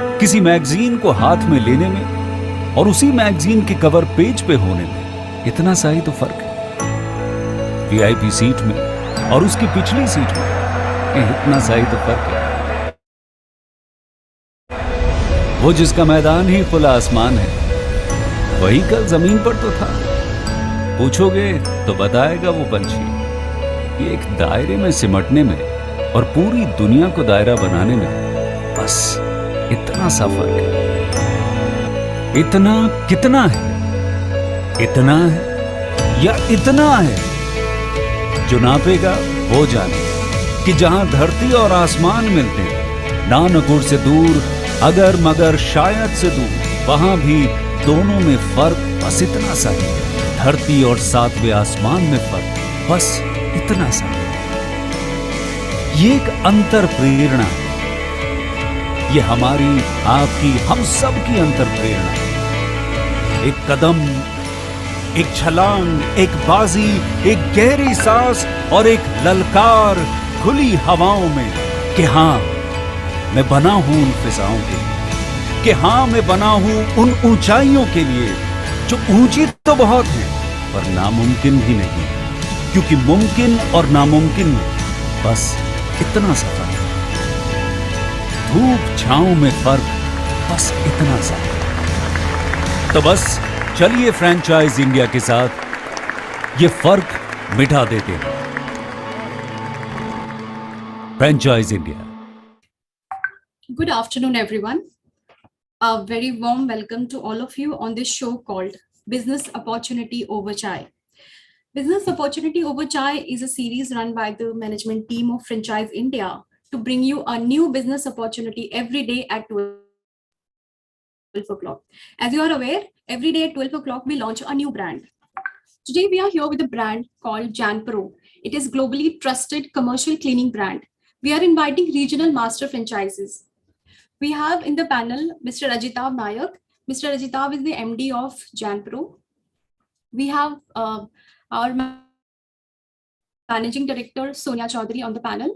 किसी मैगजीन को हाथ में लेने में और उसी मैगजीन के कवर पेज पे होने में इतना सा ही तो फर्क है। वीआईपी सीट में और उसकी पिछली सीट में इतना सा ही तो फर्क है। वो जिसका मैदान ही खुला आसमान है, वही कल जमीन पर तो था। पूछोगे तो बताएगा वो पंछी। ये एक दायरे में सिमटने में और पूरी दुनिया को दायरा बनाने में बस इतना सा फर्क है। इतना कितना है? इतना है या इतना है? जो नापेगा वो जाने कि जहां धरती और आसमान मिलते हैं, नानकुर से दूर, अगर मगर शायद से दूर, वहां भी दोनों में फर्क बस इतना सा है। धरती और सातवें आसमान में फर्क बस इतना सा है। ये एक अंतर प्रेरणा है। ये हमारी, आपकी, हम सब की अंतर प्रेरणा है। एक कदम, एक छलांग, एक बाजी, एक गहरी सांस और एक ललकार खुली हवाओं में कि हाँ, मैं बना हूं उन फिजाओं के लिए, कि हाँ, मैं बना हूं उन ऊंचाइयों के लिए जो ऊंची तो बहुत है पर नामुमकिन भी नहीं, क्योंकि मुमकिन और नामुमकिन में बस इतना सा फर्क है। धूप छांव में फर्क बस इतना सा है। तो बस चलिए फ्रेंचाइज इंडिया के साथ ये फर्क मिटा देते हैं। Franchise India. Good afternoon, everyone. A very warm welcome to all of you on this show called Business Opportunity Over Chai. Business Opportunity Over Chai is a series run by the management team of Franchise India to bring you a new business opportunity every day at 12 o'clock. As you are aware, every day at 12 o'clock, we launch a new brand. Today, we are here with a brand called JanPro. It is globally trusted commercial cleaning brand. We are inviting regional master franchises. We have in the panel Mr. Ajitav Nayak. Mr. Ajitav is the MD of JanPro. We have our Managing Director Sonia Chaudhary on the panel.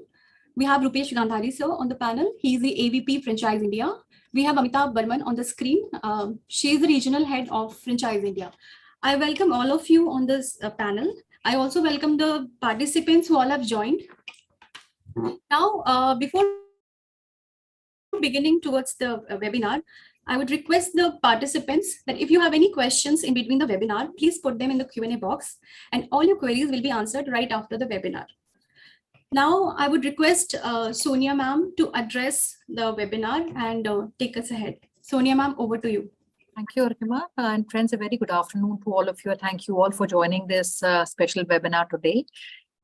We have Rupesh Gandhari sir on the panel. He is the AVP Franchise India. We have Amitabh Burman on the screen. She is the Regional Head of Franchise India. I welcome all of you on this panel. I also welcome the participants who all have joined. Now, before beginning towards the webinar, I would request the participants that if you have any questions in between the webinar, please put them in the Q&A box and all your queries will be answered right after the webinar. Now, I would request Sonia ma'am to address the webinar and take us ahead. Sonia ma'am, over to you. Thank you, Arima. And friends, a very good afternoon to all of you. Thank you all for joining this special webinar today.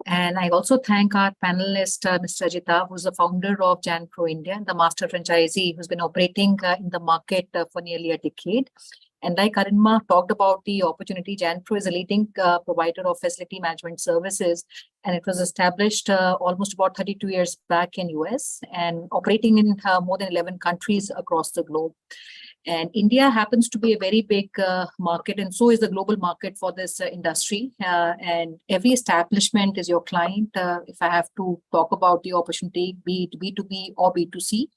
And I also thank our panelist, Mr. Ajitav, who's the founder of JanPro India, and the master franchisee who's been operating in the market for nearly a decade. And like Arima talked about the opportunity, JanPro is a leading provider of facility management services, and it was established almost about 32 years back in US and operating in more than 11 countries across the globe. And India happens to be a very big market, and so is the global market for this industry. And every establishment is your client, if I have to talk about the opportunity, be it B2B or B2C.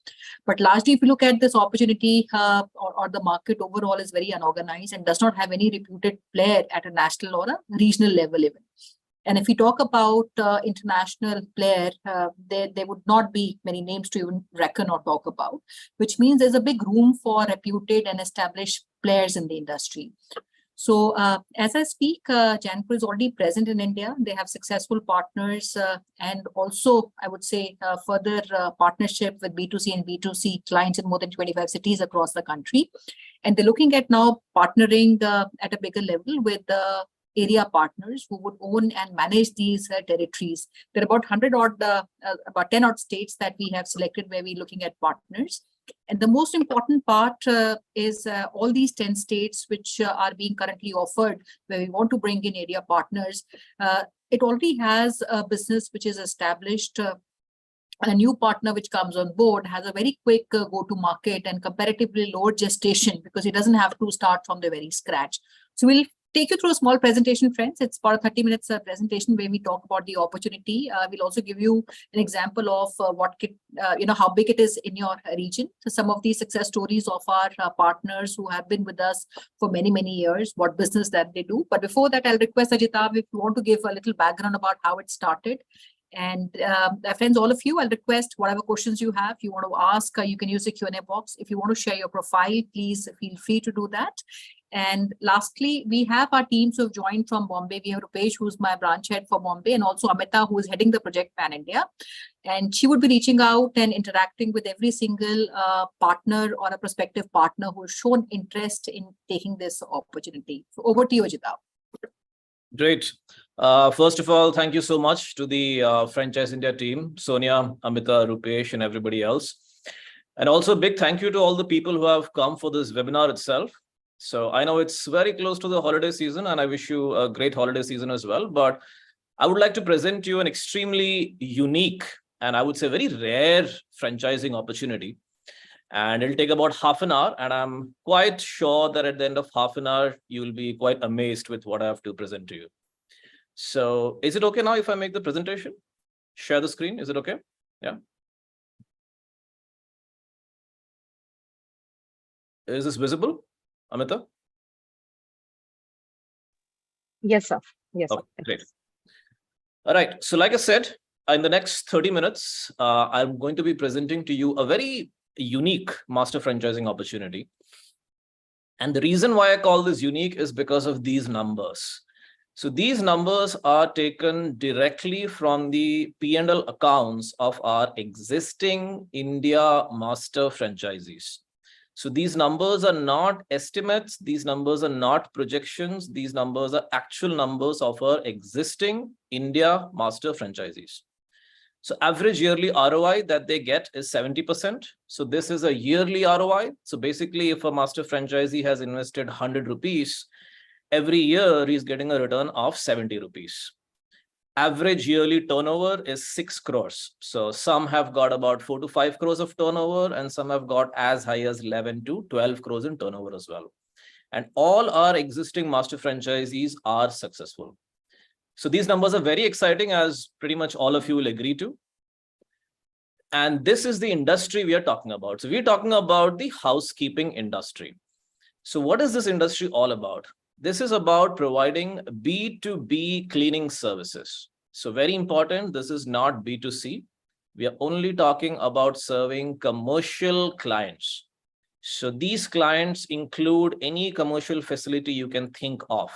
But largely, if you look at this opportunity or the market overall is very unorganized and does not have any reputed player at a national or a regional level even. And if we talk about international player, there would not be many names to even reckon or talk about, which means there's a big room for reputed and established players in the industry. So as I speak, JanPro is already present in India. They have successful partners and also, I would say, further partnership with B2C and B2C clients in more than 25 cities across the country. And they're looking at now partnering at a bigger level with the area partners who would own and manage these territories. There are about 100 odd, about 10 odd states that we have selected where we're looking at partners. And the most important part is all these 10 states which are being currently offered, where we want to bring in area partners. It already has a business which is established. A new partner which comes on board has a very quick go-to market and comparatively lower gestation because it doesn't have to start from the very scratch. So we'll take you through a small presentation, friends. It's about a 30 minutes presentation where we talk about the opportunity. We'll also give you an example of how big it is in your region. So some of the success stories of our partners who have been with us for many, many years, what business that they do. But before that, I'll request Ajitav if you want to give a little background about how it started. And friends, all of you, I'll request whatever questions you have, you want to ask, you can use the Q&A box. If you want to share your profile, please feel free to do that. And lastly, we have our teams who have joined from Bombay. We have Rupesh, who's my branch head for Bombay, and also Amita, who is heading the project Pan India. And she would be reaching out and interacting with every single partner or a prospective partner who has shown interest in taking this opportunity. So over to you, Ajita. Great. First of all, thank you so much to the Franchise India team, Sonia, Amita, Rupesh, and everybody else. And also a big thank you to all the people who have come for this webinar itself. So I know it's very close to the holiday season, and I wish you a great holiday season as well. But I would like to present you an extremely unique and I would say very rare franchising opportunity. And it'll take about half an hour. And I'm quite sure that at the end of half an hour, you'll be quite amazed with what I have to present to you. So is it okay now if I make the presentation? Share the screen. Is it okay? Yeah. Is this visible, Amita? Yes, sir. Yes, sir. Okay, great. All right. So like I said, in the next 30 minutes, I'm going to be presenting to you a very unique master franchising opportunity. And the reason why I call this unique is because of these numbers. So these numbers are taken directly from the P&L accounts of our existing India master franchisees. So these numbers are not estimates. These numbers are not projections. These numbers are actual numbers of our existing India master franchisees. So average yearly ROI that they get is 70%. So this is a yearly ROI. So basically, if a master franchisee has invested 100 rupees, every year he's getting a return of 70 rupees. Average yearly turnover is 6 crores. So some have got about 4 to 5 crores of turnover, and some have got as high as 11 to 12 crores in turnover as well. And all our existing master franchisees are successful. So these numbers are very exciting, as pretty much all of you will agree to. And this is the industry we are talking about. So we're talking about the housekeeping industry. So what is this industry all about? This is about providing B2B cleaning services. So very important, this is not B2C. We are only talking about serving commercial clients. So these clients include any commercial facility you can think of.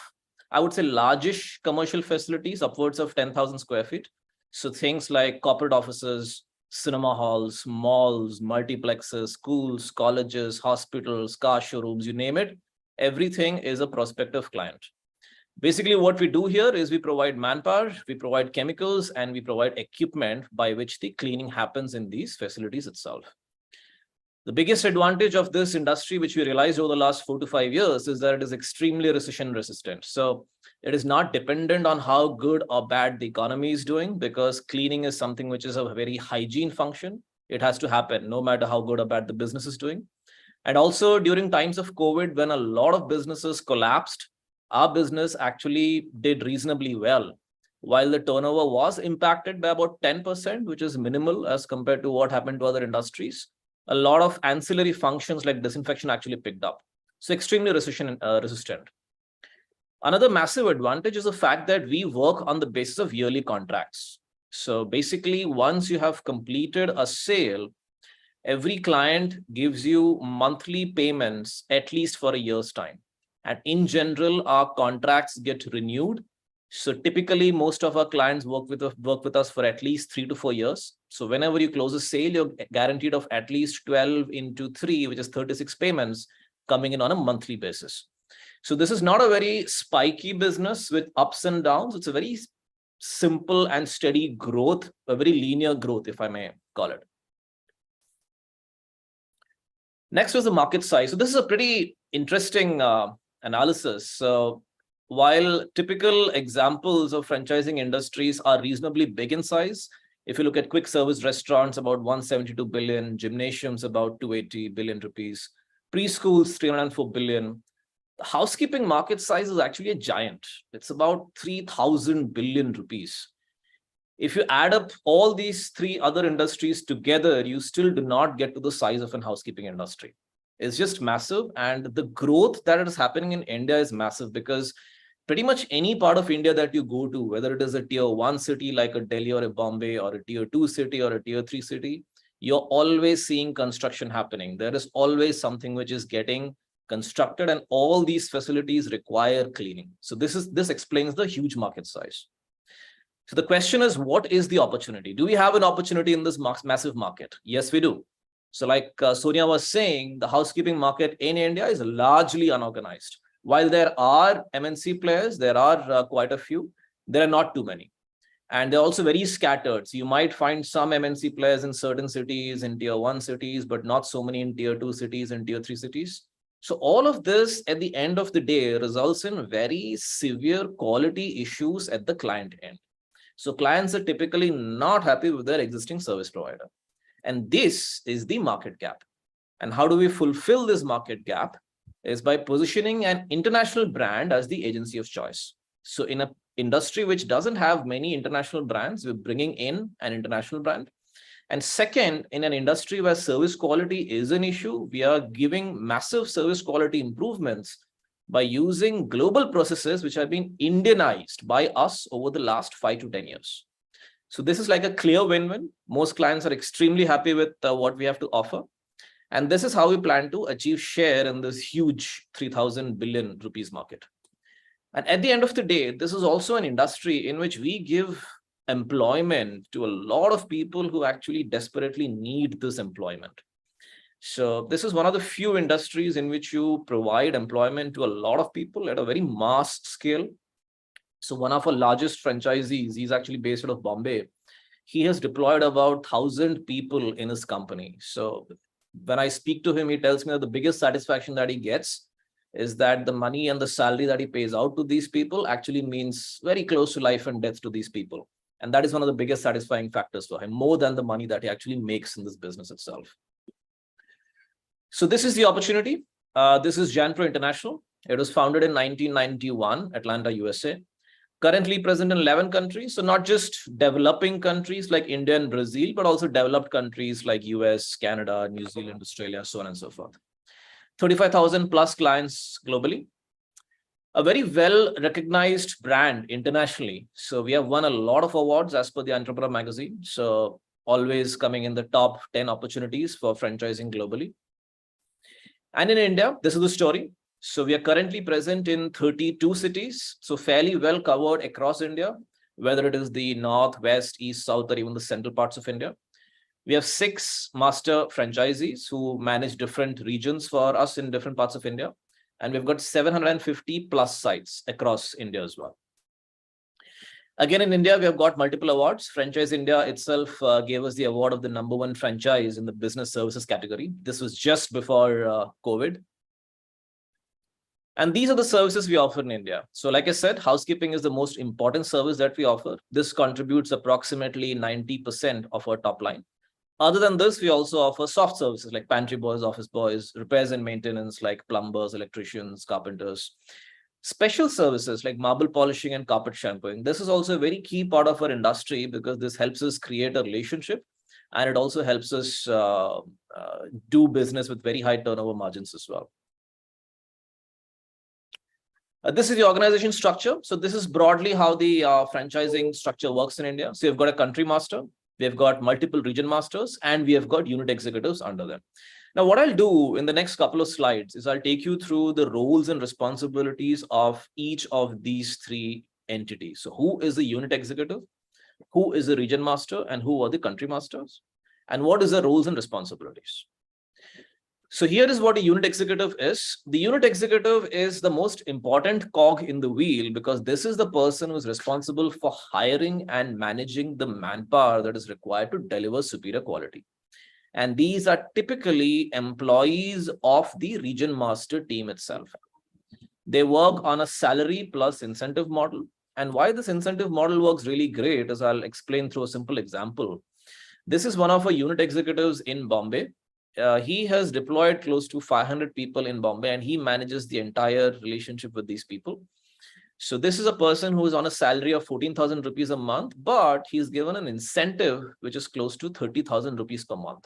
I would say largish commercial facilities, upwards of 10,000 square feet. So things like corporate offices, cinema halls, malls, multiplexes, schools, colleges, hospitals, car showrooms, you name it. Everything is a prospective client. Basically, what we do here is we provide manpower, we provide chemicals, and we provide equipment by which the cleaning happens in these facilities itself. The biggest advantage of this industry, which we realized over the last 4 to 5 years, is that it is extremely recession resistant. So it is not dependent on how good or bad the economy is doing, because cleaning is something which is a very hygiene function. It has to happen no matter how good or bad the business is doing. And also during times of COVID, when a lot of businesses collapsed, our business actually did reasonably well. While the turnover was impacted by about 10%, which is minimal as compared to what happened to other industries, a lot of ancillary functions like disinfection actually picked up. So extremely recession resistant. Another massive advantage is the fact that we work on the basis of yearly contracts. So basically, once you have completed a sale, every client gives you monthly payments at least for a year's time. And in general, our contracts get renewed. So typically, most of our clients work with us for at least 3 to 4 years. So whenever you close a sale, you're guaranteed of at least 12 into 3, which is 36 payments coming in on a monthly basis. So this is not a very spiky business with ups and downs. It's a very simple and steady growth, a very linear growth, if I may call it. Next was the market size. So this is a pretty interesting analysis. So while typical examples of franchising industries are reasonably big in size, if you look at quick service restaurants, about 172 billion, gymnasiums, about 280 billion rupees, preschools, 304 billion, The housekeeping market size is actually a giant. It's about 3,000 billion rupees. If you add up all these three other industries together, you still do not get to the size of an housekeeping industry. It's just massive. And the growth that is happening in India is massive because pretty much any part of India that you go to, whether it is a tier 1 city like a Delhi or a Bombay, or a tier 2 city or a tier 3 city, you're always seeing construction happening. There is always something which is getting constructed, and all these facilities require cleaning. So this explains the huge market size. So the question is, what is the opportunity? Do we have an opportunity in this massive market? Yes, we do. So like Sonia was saying, the housekeeping market in India is largely unorganized. While there are MNC players, there are quite a few, there are not too many. And they're also very scattered. So you might find some MNC players in certain cities, in tier 1 cities, but not so many in tier 2 cities and tier 3 cities. So all of this at the end of the day results in very severe quality issues at the client end. So clients are typically not happy with their existing service provider. And this is the market gap. And how do we fulfill this market gap? Is by positioning an international brand as the agency of choice. So in an industry which doesn't have many international brands, we're bringing in an international brand. And second, in an industry where service quality is an issue, we are giving massive service quality improvements by using global processes which have been Indianized by us over the last 5 to 10 years. So this is like a clear win-win. Most clients are extremely happy with what we have to offer. And this is how we plan to achieve share in this huge 3,000 billion rupees market. And at the end of the day, this is also an industry in which we give employment to a lot of people who actually desperately need this employment. So this is one of the few industries in which you provide employment to a lot of people at a very mass scale. So one of our largest franchisees, he's actually based out of Bombay. He has deployed about 1,000 people in his company. So when I speak to him, he tells me that the biggest satisfaction that he gets is that the money and the salary that he pays out to these people actually means very close to life and death to these people. And that is one of the biggest satisfying factors for him, more than the money that he actually makes in this business itself. So this is the opportunity. This is Janpro International. It was founded in 1991, Atlanta, USA. Currently present in 11 countries. So not just developing countries like India and Brazil, but also developed countries like US, Canada, New Zealand, Australia, so on and so forth. 35,000 plus clients globally. A very well-recognized brand internationally. So we have won a lot of awards as per the Entrepreneur magazine. So always coming in the top 10 opportunities for franchising globally. And in India, this is the story. So we are currently present in 32 cities. So fairly well covered across India, whether it is the north, west, east, south, or even the central parts of India. We have 6 master franchisees who manage different regions for us in different parts of India. And we've got 750 plus sites across India as well. Again, in India, we have got multiple awards. Franchise India itself gave us the award of the #1 franchise in the business services category. This was just before COVID. And these are the services we offer in India. So like I said, housekeeping is the most important service that we offer. This contributes approximately 90% of our top line. Other than this, we also offer soft services like pantry boys, office boys, repairs and maintenance like plumbers, electricians, carpenters. Special services like marble polishing and carpet shampooing. This is also a very key part of our industry because this helps us create a relationship, and it also helps us do business with very high turnover margins as well. This is the organization structure. So this is broadly how the franchising structure works in India. So you've got a country master, we've got multiple region masters, and we have got unit executives under them. Now, what I'll do in the next couple of slides is I'll take you through the roles and responsibilities of each of these 3 entities. So who is the unit executive, who is the region master, and who are the country masters, and what is the roles and responsibilities. So here is what a unit executive is. The unit executive is the most important cog in the wheel because this is the person who is responsible for hiring and managing the manpower that is required to deliver superior quality. And these are typically employees of the region master team itself. They work on a salary plus incentive model. And why this incentive model works really great is I'll explain through a simple example. This is one of our unit executives in Bombay. he has deployed close to 500 people in Bombay, and he manages the entire relationship with these people. So this is a person who is on a salary of 14,000 rupees a month, but he's given an incentive which is close to 30,000 rupees per month.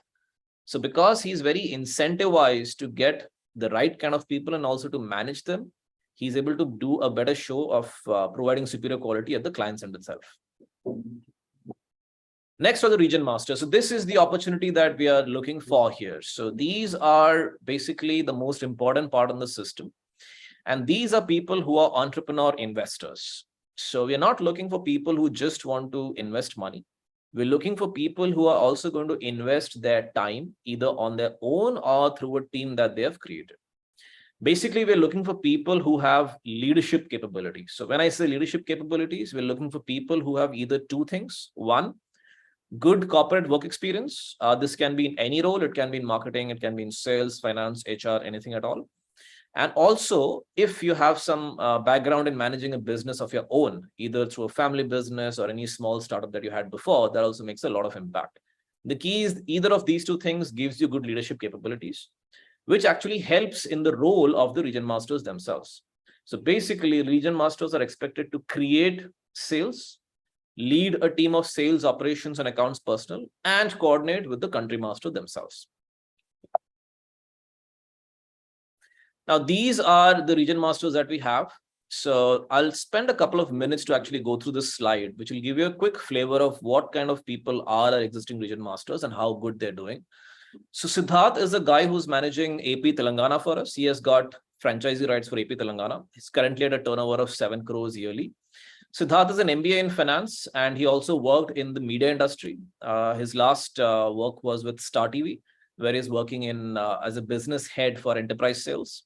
So because he's very incentivized to get the right kind of people and also to manage them, he's able to do a better show of providing superior quality at the client's end itself. Next are the region masters. So this is the opportunity that we are looking for here. So these are basically the most important part in the system. And these are people who are entrepreneur investors. So we are not looking for people who just want to invest money. We're looking for people who are also going to invest their time either on their own or through a team that they have created. Basically, we're looking for people who have leadership capabilities. So when I say leadership capabilities, we're looking for people who have either two things. One, good corporate work experience. This can be in any role. It can be in marketing. It can be in sales, finance, HR, anything at all. And also, if you have some background in managing a business of your own, either through a family business or any small startup that you had before, that also makes a lot of impact. The key is either of these two things gives you good leadership capabilities, which actually helps in the role of the region masters themselves. So basically, region masters are expected to create sales, lead a team of sales, operations, and accounts personnel, and coordinate with the country master themselves. Now, these are the region masters that we have. So I'll spend a couple of minutes to actually go through this slide, which will give you a quick flavor of what kind of people are our existing region masters and how good they're doing. So Siddharth is a guy who's managing AP Telangana for us. He has got franchisee rights for AP Telangana. He's currently at a turnover of 7 crores yearly. Siddharth is an MBA in finance, and he also worked in the media industry. His last work was with Star TV, where he's working in as a business head for enterprise sales.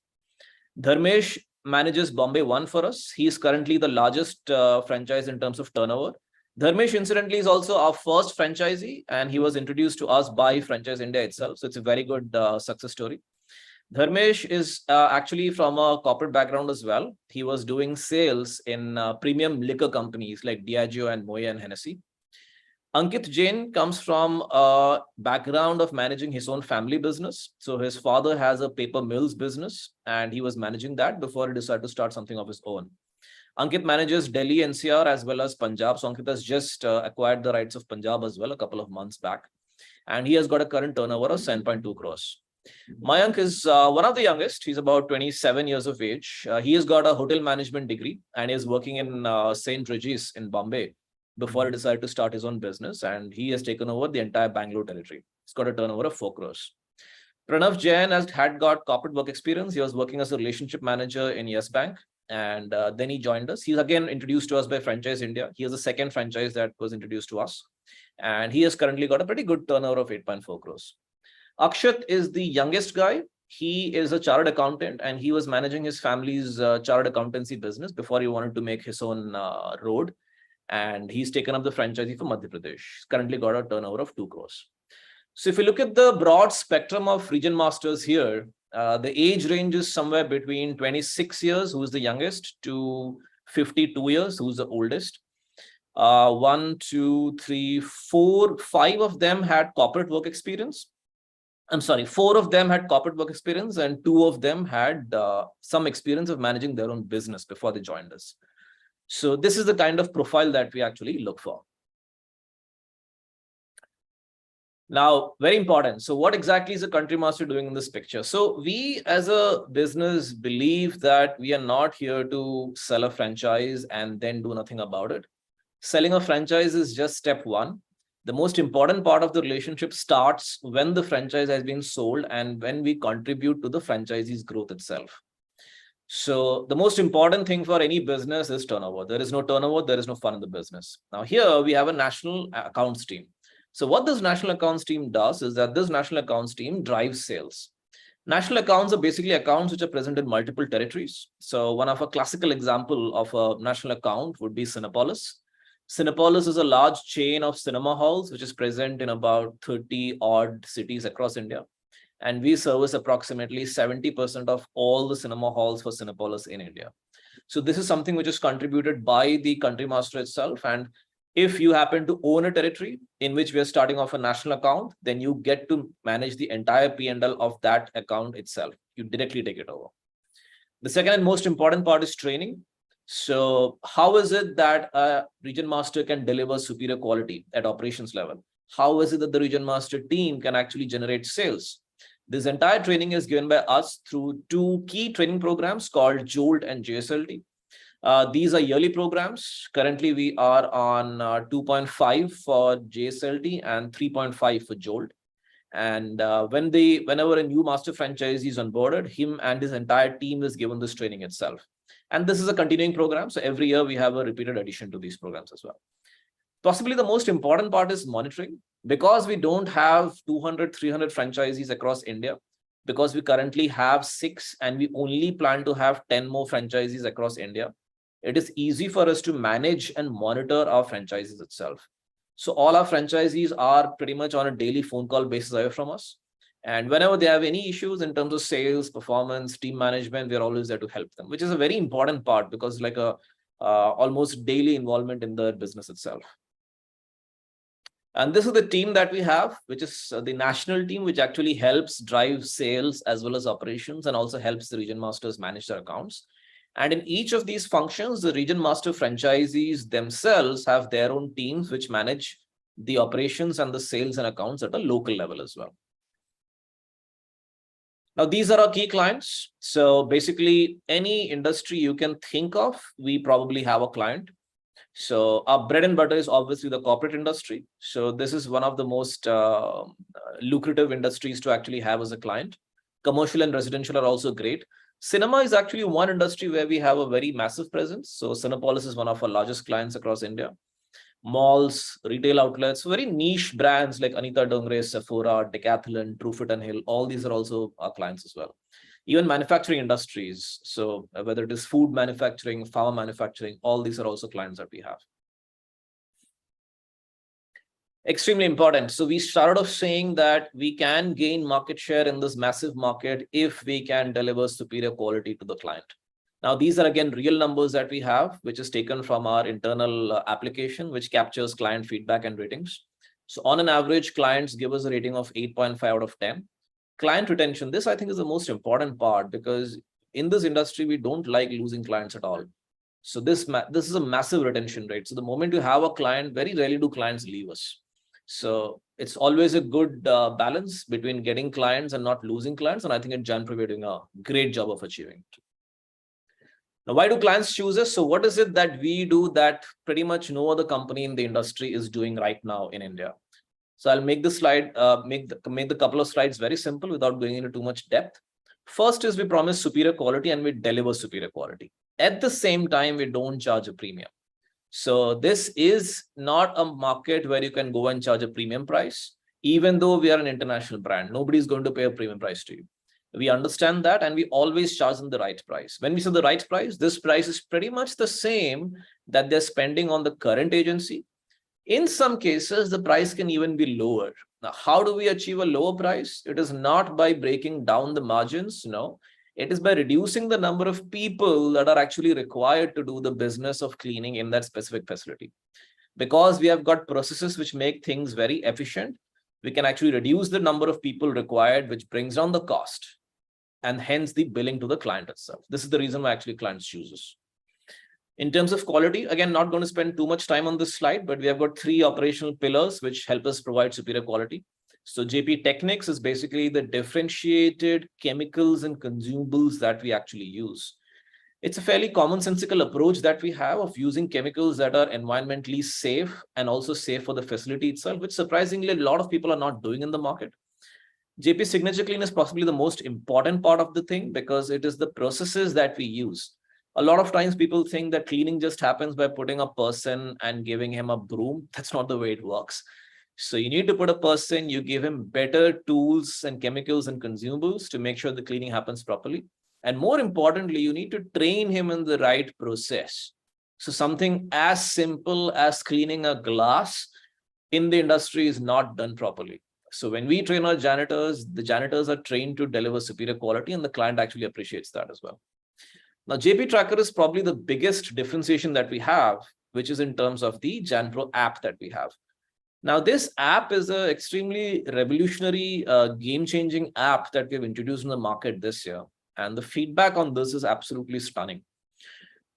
Dharmesh manages Bombay One for us. He is currently the largest franchise in terms of turnover. Dharmesh, incidentally, is also our first franchisee, and he was introduced to us by Franchise India itself. So it's a very good success story. Dharmesh is actually from a corporate background as well. He was doing sales in premium liquor companies like Diageo and Moët and Hennessy. Ankit Jain comes from a background of managing his own family business. So his father has a paper mills business, and he was managing that before he decided to start something of his own. Ankit manages Delhi NCR as well as Punjab. So Ankit has just acquired the rights of Punjab as well a couple of months back. And he has got a current turnover of 7.2 crores. Mayank is one of the youngest. He's about 27 years of age. He has got a hotel management degree and is working in St. Regis in Bombay before he decided to start his own business. And he has taken over the entire Bangalore territory. He's got a turnover of 4 crores. Pranav Jain had got corporate work experience. He was working as a relationship manager in Yes Bank. And then he joined us. He's again introduced to us by Franchise India. He has a second franchise that was introduced to us. And he has currently got a pretty good turnover of 8.4 crores. Akshat is the youngest guy. He is a chartered accountant, and he was managing his family's chartered accountancy business before he wanted to make his own road. And he's taken up the franchisee for Madhya Pradesh. He's currently got a turnover of 2 crores. So if you look at the broad spectrum of region masters here, the age range is somewhere between 26 years, who is the youngest, to 52 years, who's the oldest. 1, 2, 3, 4, 5 of them had corporate work experience. I'm sorry, 4 of them had corporate work experience, and 2 of them had some experience of managing their own business before they joined us. So this is the kind of profile that we actually look for. Now, very important. So what exactly is a country master doing in this picture? So we as a business believe that we are not here to sell a franchise and then do nothing about it. Selling a franchise is just step 1. The most important part of the relationship starts when the franchise has been sold and when we contribute to the franchisee's growth itself. So the most important thing for any business is turnover. There is no turnover, there is no fun in the business. Now here we have a national accounts team. So what this national accounts team does is that this national accounts team drives sales. National accounts are basically accounts which are present in multiple territories. So one of a classical example of a national account would be Cinepolis. Cinepolis is a large chain of cinema halls which is present in about 30 odd cities across India. And we service approximately 70% of all the cinema halls for Cinepolis in India. So this is something which is contributed by the country master itself. And If you happen to own a territory in which we are starting off a national account, then you get to manage the entire P&L of that account itself. You directly take it over. The second and most important part is training. So how is it that a region master can deliver superior quality at operations level? How is it that the region master team can actually generate sales? This entire training is given by us through two key training programs called Jolt and JSLT. These are yearly programs. Currently, we are on 2.5 for JSLT and 3.5 for Jolt. And whenever a new master franchisee is onboarded, him and his entire team is given this training itself. And this is a continuing program. So every year we have a repeated addition to these programs as well. Possibly the most important part is monitoring. Because we don't have 200, 300 franchisees across India, because we currently have 6 and we only plan to have 10 more franchisees across India, it is easy for us to manage and monitor our franchises itself. So all our franchisees are pretty much on a daily phone call basis away from us. And whenever they have any issues in terms of sales, performance, team management, we're always there to help them, which is a very important part because like a almost daily involvement in the business itself. And this is the team that we have, which is the national team, which actually helps drive sales as well as operations and also helps the region masters manage their accounts. And in each of these functions, the region master franchisees themselves have their own teams which manage the operations and the sales and accounts at a local level as well. Now, these are our key clients. So basically, any industry you can think of, we probably have a client. So our bread and butter is obviously the corporate industry. So this is one of the most lucrative industries to actually have as a client. Commercial and residential are also great. Cinema is actually one industry where we have a very massive presence. So Cinepolis is one of our largest clients across India. Malls, retail outlets, very niche brands like Anita Dongre, Sephora, Decathlon, Truefit and Hill, all these are also our clients as well. Even manufacturing industries, so whether it is food manufacturing, pharma manufacturing, all these are also clients that we have. Extremely important. So we started off saying that we can gain market share in this massive market if we can deliver superior quality to the client. Now, these are again real numbers that we have, which is taken from our internal application, which captures client feedback and ratings. So on an average, clients give us a rating of 8.5 out of 10. Client retention, this I think is the most important part because in this industry, we don't like losing clients at all. So this is a massive retention rate. So the moment you have a client, very rarely do clients leave us. So it's always a good balance between getting clients and not losing clients. And I think at Janpro, we're doing a great job of achieving it. Now, why do clients choose us? So what is it that we do that pretty much no other company in the industry is doing right now in India? So I'll make the slide, make the couple of slides very simple without going into too much depth. First is we promise superior quality and we deliver superior quality. At the same time, we don't charge a premium. So this is not a market where you can go and charge a premium price, even though we are an international brand. Nobody's going to pay a premium price to you. We understand that and we always charge them the right price. When we say the right price, this price is pretty much the same that they're spending on the current agency. In some cases, the price can even be lower. Now, how do we achieve a lower price? It is not by breaking down the margins. No, it is by reducing the number of people that are actually required to do the business of cleaning in that specific facility. Because we have got processes which make things very efficient, we can actually reduce the number of people required, which brings down the cost and hence the billing to the client itself. This is the reason why actually clients choose us. In terms of quality, again, not going to spend too much time on this slide, but we have got 3 operational pillars which help us provide superior quality. So JP Techniques is basically the differentiated chemicals and consumables that we actually use. It's a fairly commonsensical approach that we have of using chemicals that are environmentally safe and also safe for the facility itself, which surprisingly a lot of people are not doing in the market. JP Signature Clean is possibly the most important part of the thing because it is the processes that we use. A lot of times people think that cleaning just happens by putting a person and giving him a broom. That's not the way it works. So you need to put a person, you give him better tools and chemicals and consumables to make sure the cleaning happens properly. And more importantly, you need to train him in the right process. So something as simple as cleaning a glass in the industry is not done properly. So when we train our janitors, the janitors are trained to deliver superior quality and the client actually appreciates that as well. Now, JP Tracker is probably the biggest differentiation that we have which is in terms of the JanPro app that we have. Now, this app is an extremely revolutionary, game-changing app that we've introduced in the market this year. And the feedback on this is absolutely stunning.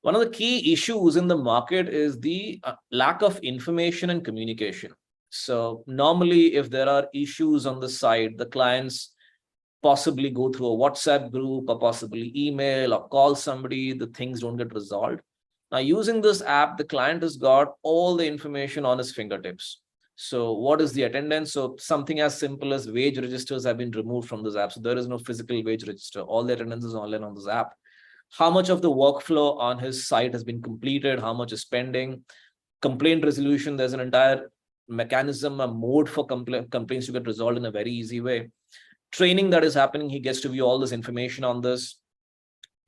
One of the key issues in the market is the lack of information and communication. So normally, if there are issues on the site, the clients possibly go through a WhatsApp group or possibly email or call somebody, the things don't get resolved. Now, using this app, the client has got all the information on his fingertips. So what is the attendance? So something as simple as wage registers have been removed from this app. So there is no physical wage register. All the attendance is online on this app. How much of the workflow on his site has been completed? How much is pending? Complaint resolution, there's an entire mechanism, a mode for complaints to get resolved in a very easy way. Training that is happening, he gets to view all this information on this.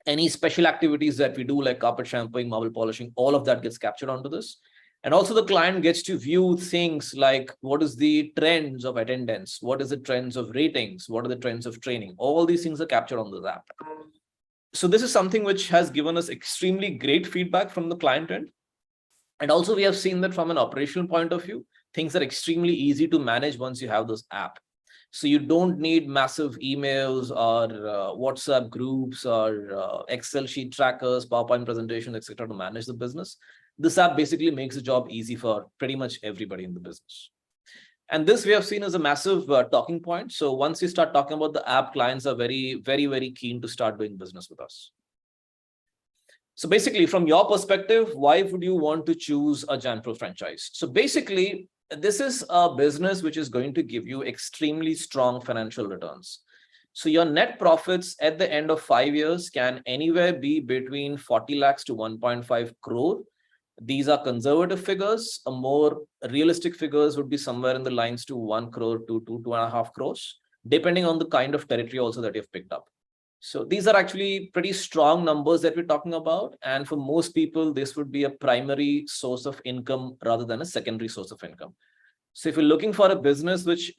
Any special activities that we do, like carpet shampooing, marble polishing, all of that gets captured onto this. And also the client gets to view things like what is the trends of attendance, what is the trends of ratings, what are the trends of training. All these things are captured on this app. So this is something which has given us extremely great feedback from the client end. And also we have seen that from an operational point of view, things are extremely easy to manage once you have this app. So you don't need massive emails or WhatsApp groups or Excel sheet trackers, PowerPoint presentations, etc. to manage the business. This app basically makes the job easy for pretty much everybody in the business. And this we have seen as a massive talking point. So once you start talking about the app, clients are very, very, very keen to start doing business with us. So basically, from your perspective, why would you want to choose a JanPro franchise? So basically, this is a business which is going to give you extremely strong financial returns. So your net profits at the end of 5 years can anywhere be between 40 lakhs to 1.5 crore. These are conservative figures. A more realistic figures would be somewhere in the lines to 1 crore to 2.5 crores, depending on the kind of territory also that you've picked up. So these are actually pretty strong numbers that we're talking about. And for most people, this would be a primary source of income rather than a secondary source of income. So if you're looking for a business which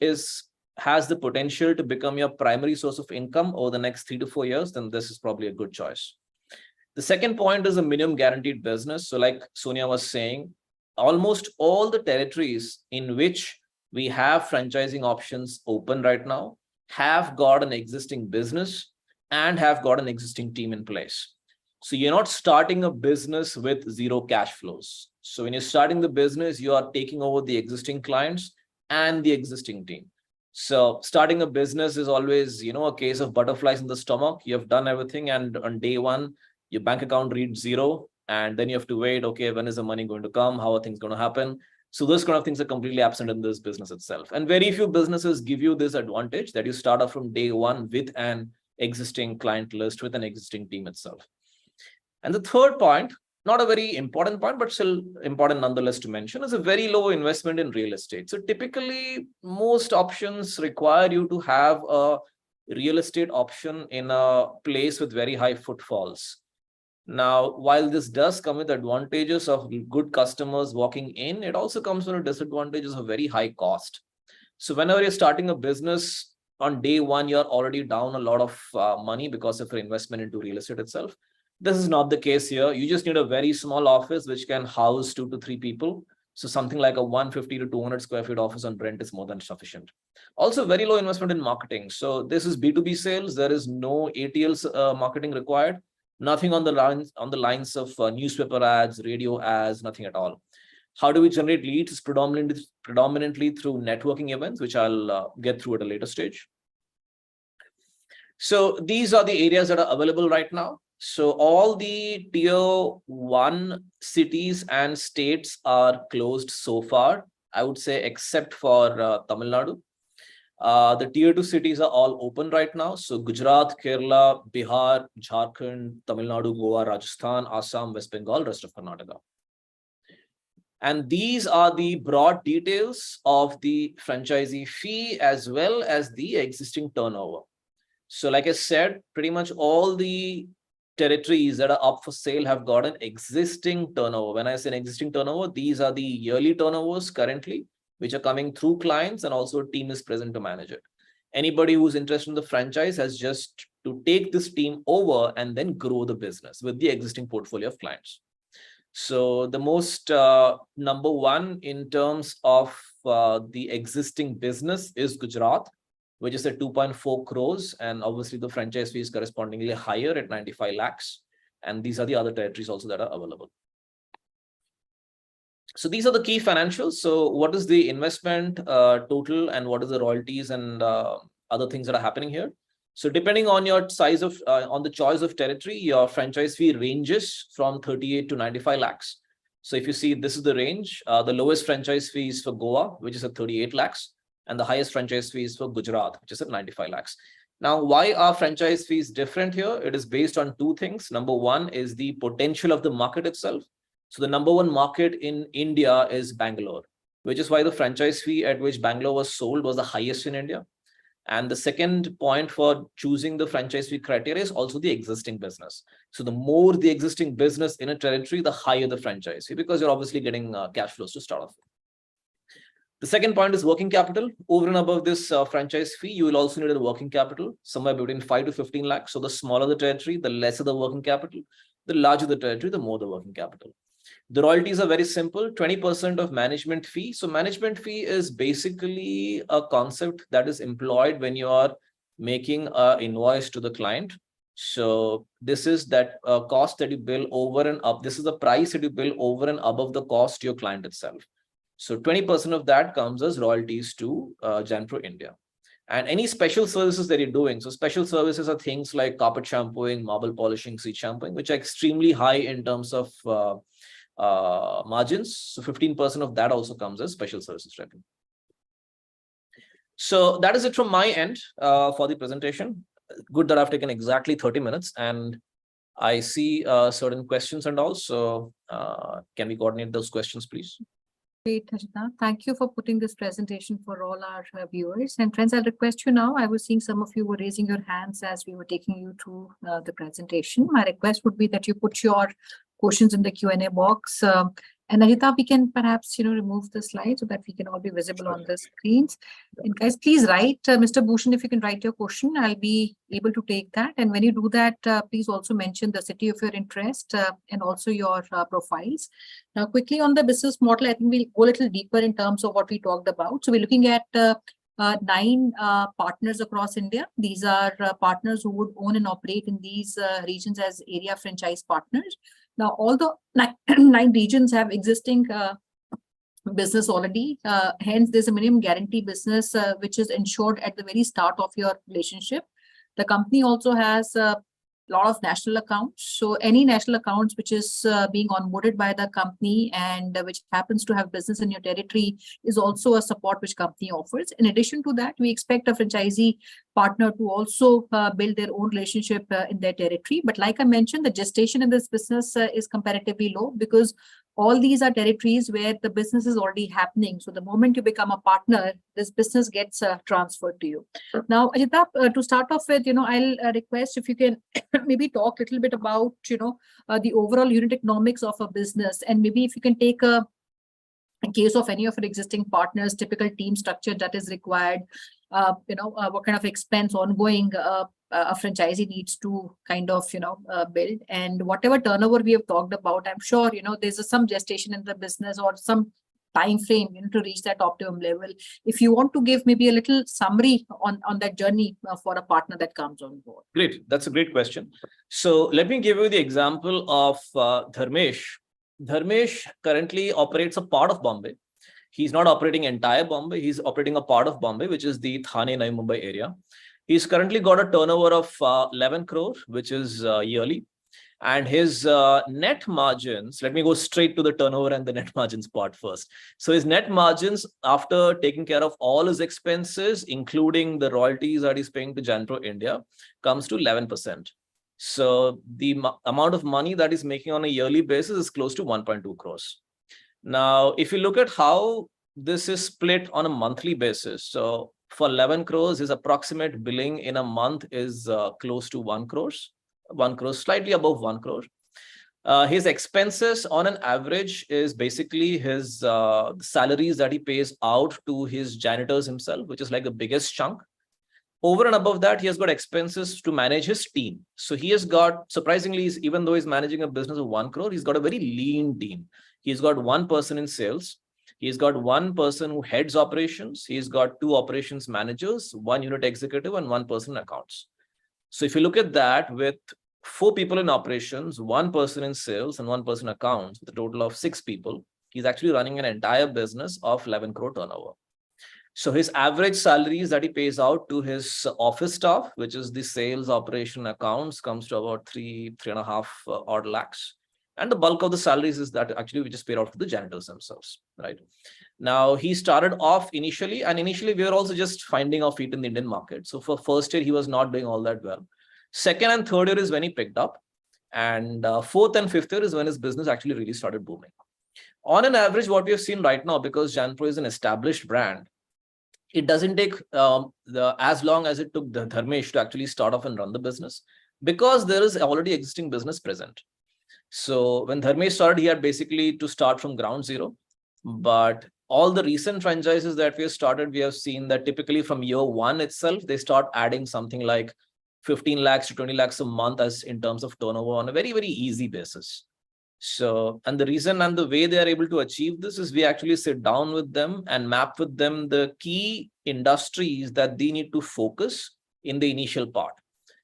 has the potential to become your primary source of income over the next 3 to 4 years, then this is probably a good choice. The second point is a minimum guaranteed business. So like Sonia was saying, almost all the territories in which we have franchising options open right now have got an existing business and have got an existing team in place. So you're not starting a business with zero cash flows. So when you're starting the business, you are taking over the existing clients and the existing team. So starting a business is always, a case of butterflies in the stomach. You have done everything, and on day one, your bank account reads zero, and then you have to wait, okay, when is the money going to come? How are things going to happen? So those kind of things are completely absent in this business itself. And very few businesses give you this advantage that you start off from day one with an existing client list, with an existing team itself. And the third point, not a very important point, but still important nonetheless to mention, is a very low investment in real estate. So typically, most options require you to have a real estate option in a place with very high footfalls. Now, while this does come with advantages of good customers walking in, it also comes with disadvantages of very high cost. So whenever you're starting a business, on day one, you're already down a lot of money because of your investment into real estate itself. This is not the case here. You just need a very small office which can house 2 to 3 people. So something like a 150 to 200 square feet office on rent is more than sufficient. Also, very low investment in marketing. So this is B2B sales. There is no ATL marketing required. Nothing on the lines of newspaper ads, radio ads, nothing at all. How do we generate leads? It's predominantly through networking events, which I'll get through at a later stage. So these are the areas that are available right now. So all the tier 1 cities and states are closed so far, I would say, except for Tamil Nadu. The tier 2 cities are all open right now. So Gujarat, Kerala, Bihar, Jharkhand, Tamil Nadu, Goa, Rajasthan, Assam, West Bengal, rest of Karnataka. And these are the broad details of the franchisee fee as well as the existing turnover. So like I said, pretty much all the territories that are up for sale have got an existing turnover. When I say an existing turnover, these are the yearly turnovers currently, which are coming through clients, and also a team is present to manage it. Anybody who's interested in the franchise has just to take this team over and then grow the business with the existing portfolio of clients. So the most number one in terms of the existing business is Gujarat, which is at 2.4 crores. And obviously the franchise fee is correspondingly higher at 95 lakhs. And these are the other territories also that are available. So these are the key financials. So what is the investment total and what is the royalties and other things that are happening here? So depending on your size of, on the choice of territory, your franchise fee ranges from 38 to 95 lakhs. So if you see, this is the range. The lowest franchise fee is for Goa, which is at 38 lakhs. And the highest franchise fee is for Gujarat, which is at 95 lakhs. Now, why are franchise fees different here? It is based on two things. Number one is the potential of the market itself. So the number one market in India is Bangalore, which is why the franchise fee at which Bangalore was sold was the highest in India. And the second point for choosing the franchise fee criteria is also the existing business. So the more the existing business in a territory, the higher the franchise fee, because you're obviously getting cash flows to start off with. The second point is working capital. Over and above this franchise fee, you will also need a working capital somewhere between 5 to 15 lakhs. So the smaller the territory, the lesser the working capital. The larger the territory, the more the working capital. The royalties are very simple, 20% of management fee. So management fee is basically a concept that is employed when you are making an invoice to the client. So this is that cost that you bill over and up. This is the price that you bill over and above the cost to your client itself. So 20% of that comes as royalties to Janpro India. And any special services that you're doing. So special services are things like carpet shampooing, marble polishing, seat shampooing, which are extremely high in terms of margins. So 15% of that also comes as special services revenue. So that is it from my end for the presentation. Good that I've taken exactly 30 minutes and I see certain questions and all. So can we coordinate those questions, please? Great, Ajita. Thank you for putting this presentation for all our viewers. And friends, I'll request you now. I was seeing some of you were raising your hands as we were taking you through the presentation. My request would be that you put your questions in the Q&A box. And Ajita, we can perhaps, remove the slide so that we can all be visible on the screens. And guys, please write, Mr. Bhushan, if you can write your question, I'll be able to take that. And when you do that, please also mention the city of your interest and also your profiles. Now, quickly on the business model, I think we'll go a little deeper in terms of what we talked about. So we're looking at 9 partners across India. These are partners who would own and operate in these regions as area franchise partners. Now, all the 9 regions have existing business already. Hence, there's a minimum guarantee business which is ensured at the very start of your relationship. The company also has a lot of national accounts. So any national accounts which is being onboarded by the company and which happens to have business in your territory is also a support which company offers. In addition to that, we expect a franchisee partner to also build their own relationship in their territory. But like I mentioned, the gestation in this business is comparatively low because all these are territories where the business is already happening. So the moment you become a partner, this business gets transferred to you. Now, Ajita, to start off with, I'll request if you can maybe talk a little bit about, the overall unit economics of a business, and maybe if you can take a case of any of your existing partners, typical team structure that is required, what kind of expense ongoing a franchisee needs to kind of, build, and whatever turnover we have talked about, I'm sure, there's some gestation in the business or some time frame to reach that optimum level. If you want to give maybe a little summary on that journey for a partner that comes on board. Great. That's a great question. So let me give you the example of Dharmesh. Dharmesh currently operates a part of Bombay. He's not operating entire Bombay. He's operating a part of Bombay, which is the Thane, Navi Mumbai area. He's currently got a turnover of 11 crore, which is yearly. And his net margins, let me go straight to the turnover and the net margins part first. So his net margins, after taking care of all his expenses, including the royalties that he's paying to Janpro India, comes to 11%. So the amount of money that he's making on a yearly basis is close to 1.2 crores. Now, if you look at how this is split on a monthly basis, so for 11 crores, his approximate billing in a month is close to 1 crores. 1 crore, slightly above 1 crore. His expenses on an average is basically his salaries that he pays out to his janitors himself, which is like the biggest chunk. Over and above that, he has got expenses to manage his team. So he has got, surprisingly, even though he's managing a business of 1 crore, he's got a very lean team. He's got one person in sales. He's got one person who heads operations. He's got 2 operations managers, 1 unit executive, and 1 person in accounts. So if you look at that, with 4 people in operations, 1 person in sales, and 1 person in accounts, with a total of 6 people, he's actually running an entire business of 11 crore turnover. So his average salaries that he pays out to his office staff, which is the sales, operation, accounts, comes to about 3.5 odd lakhs. And the bulk of the salaries is that actually we just paid out to the janitors themselves, right? Now, he started off initially, and initially we were also just finding our feet in the Indian market. So for first year, he was not doing all that well. Second and third year is when he picked up. And fourth and fifth year is when his business actually really started booming. On an average, what we have seen right now, because JanPro is an established brand, it doesn't take as long as it took the Dharmesh to actually start off and run the business, because there is already existing business present. So when Dharmesh started, he had basically to start from ground zero. But all the recent franchises that we have started, we have seen that typically from year 1 itself, they start adding something like 15 lakhs to 20 lakhs a month as in terms of turnover on a very, very easy basis. So, and the reason and the way they are able to achieve this is we actually sit down with them and map with them the key industries that they need to focus in the initial part,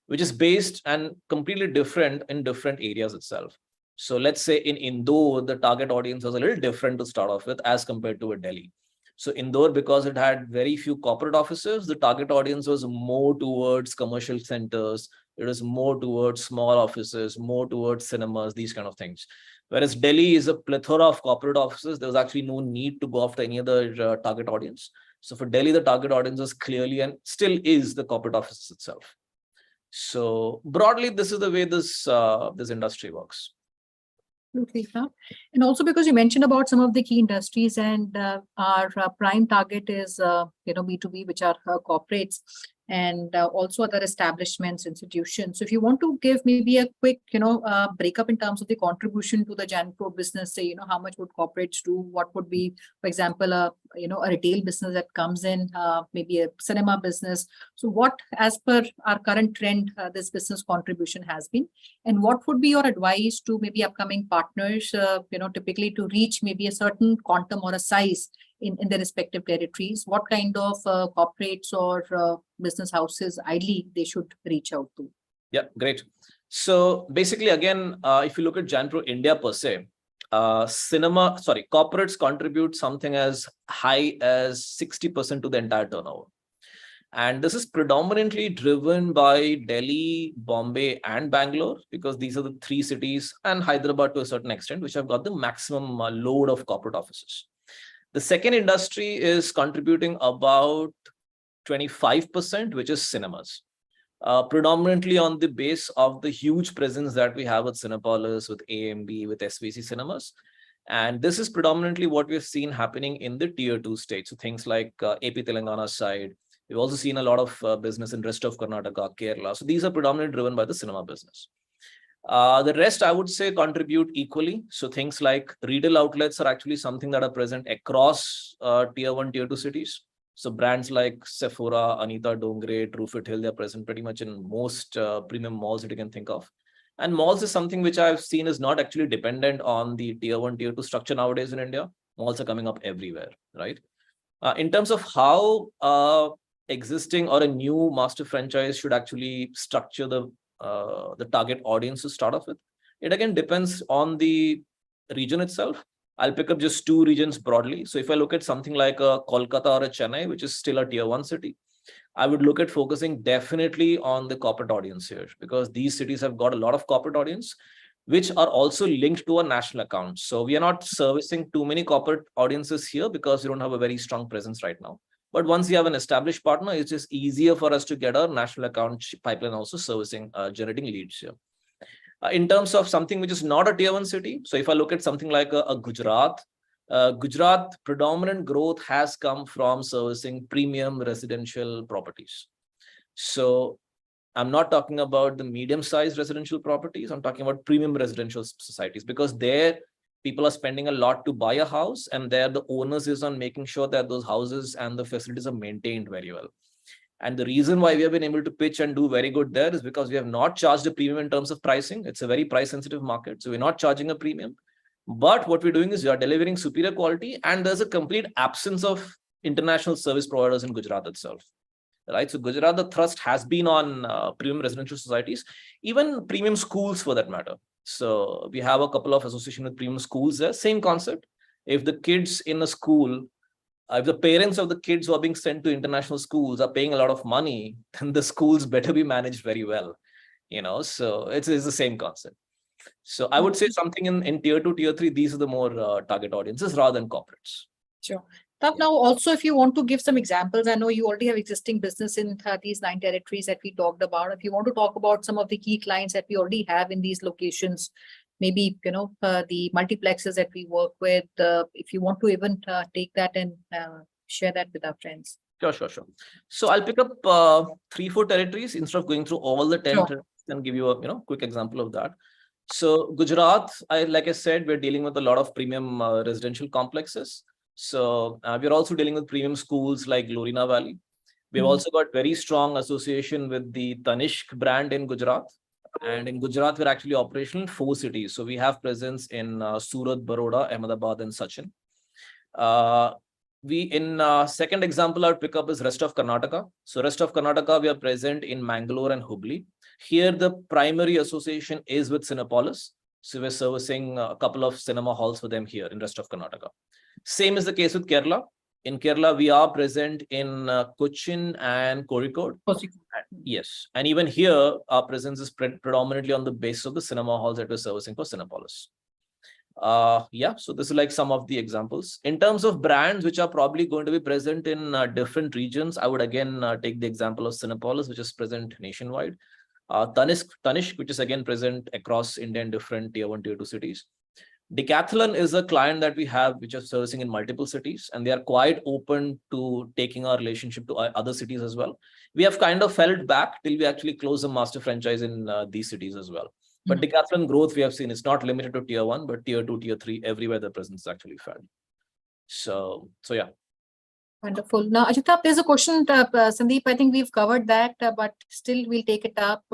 which is based and completely different in different areas itself. So let's say in Indore, the target audience was a little different to start off with as compared to a Delhi. So Indore, because it had very few corporate offices, the target audience was more towards commercial centers. It was more towards small offices, more towards cinemas, these kind of things. Whereas Delhi is a plethora of corporate offices. There was actually no need to go after any other target audience. So for Delhi, the target audience was clearly and still is the corporate offices itself. So broadly, this is the way this industry works. Absolutely. And also because you mentioned about some of the key industries, and our prime target is B2B, which are corporates, and also other establishments, institutions. So if you want to give maybe a quick breakup in terms of the contribution to the JanPro business, say how much would corporates do, what would be, for example, a retail business that comes in, maybe a cinema business. So what, as per our current trend, this business contribution has been, and what would be your advice to maybe upcoming partners, typically to reach maybe a certain quantum or a size in their respective territories? What kind of corporates or business houses ideally they should reach out to? Yeah, great. So basically, again, if you look at JanPro India per se, corporates contribute something as high as 60% to the entire turnover. And this is predominantly driven by Delhi, Bombay, and Bangalore, because these are the 3 cities, and Hyderabad to a certain extent, which have got the maximum load of corporate offices. The second industry is contributing about 25%, which is cinemas, predominantly on the base of the huge presence that we have with Cinepolis, with AMB, with SVC cinemas. And this is predominantly what we've seen happening in the tier 2 states. So things like AP Telangana side. We've also seen a lot of business in rest of Karnataka, Kerala. So these are predominantly driven by the cinema business. The rest, I would say, contribute equally. So things like retail outlets are actually something that are present across tier 1, tier 2 cities. So brands like Sephora, Anita Dongre, Truefit Hill, they're present pretty much in most premium malls that you can think of. And malls is something which I've seen is not actually dependent on the tier 1, tier 2 structure nowadays in India. Malls are coming up everywhere, right? In terms of how existing or a new master franchise should actually structure the target audience to start off with, it again depends on the region itself. I'll pick up just 2 regions broadly. So if I look at something like a Kolkata or a Chennai, which is still a tier 1 city, I would look at focusing definitely on the corporate audience here, because these cities have got a lot of corporate audience, which are also linked to a national account. So we are not servicing too many corporate audiences here because we don't have a very strong presence right now. But once you have an established partner, it's just easier for us to get our national account pipeline also servicing, generating leads here. In terms of something which is not a tier 1 city, so if I look at something like a Gujarat, Gujarat predominant growth has come from servicing premium residential properties. So I'm not talking about the medium-sized residential properties. I'm talking about premium residential societies, because there people are spending a lot to buy a house, and there the onus is on making sure that those houses and the facilities are maintained very well. And the reason why we have been able to pitch and do very good there is because we have not charged a premium in terms of pricing. It's a very price sensitive market. So we're not charging a premium. But what we're doing is we are delivering superior quality, and there's a complete absence of international service providers in Gujarat itself. Right. So Gujarat, the thrust has been on premium residential societies, even premium schools for that matter. So we have a couple of association with premium schools there. Same concept. If the kids in a school, if the parents of the kids who are being sent to international schools are paying a lot of money, then the schools better be managed very well. So it's the same concept. So I would say something in tier 2, tier 3, these are the more target audiences rather than corporates. Sure. Now, also, if you want to give some examples, I know you already have existing business in these 9 territories that we talked about. If you want to talk about some of the key clients that we already have in these locations, maybe, the multiplexes that we work with, if you want to even take that and share that with our friends. Sure. So I'll pick up 3-4 territories instead of going through all the 10 territories and give you a quick example of that. So Gujarat, like I said, we're dealing with a lot of premium residential complexes. So we're also dealing with premium schools like Lorina Valley. We've also got very strong association with the Tanishq brand in Gujarat. And in Gujarat, we're actually operational in 4 cities. So we have presence in Surat, Baroda, Ahmedabad, and Sachin. Second example I'll pick up is rest of Karnataka. So rest of Karnataka, we are present in Mangalore and Hubli. Here, the primary association is with Cinepolis. So we're servicing a couple of cinema halls for them here in rest of Karnataka. Same is the case with Kerala. In Kerala, we are present in Cochin and Kozhikode. Yes. And even here, our presence is predominantly on the basis of the cinema halls that we're servicing for Cinepolis. So this is like some of the examples. In terms of brands, which are probably going to be present in different regions, I would again take the example of Cinepolis, which is present nationwide. Tanishq, which is again present across India in different tier 1, tier 2 cities. Decathlon is a client that we have, which is servicing in multiple cities, and they are quite open to taking our relationship to other cities as well. We have kind of held back till we actually close a master franchise in these cities as well. But Decathlon growth we have seen is not limited to tier 1, but tier 2, tier 3, everywhere the presence is actually felt. So yeah. Wonderful. Now, Ajita, there's a question, Sandeep, I think we've covered that, but still we'll take it up.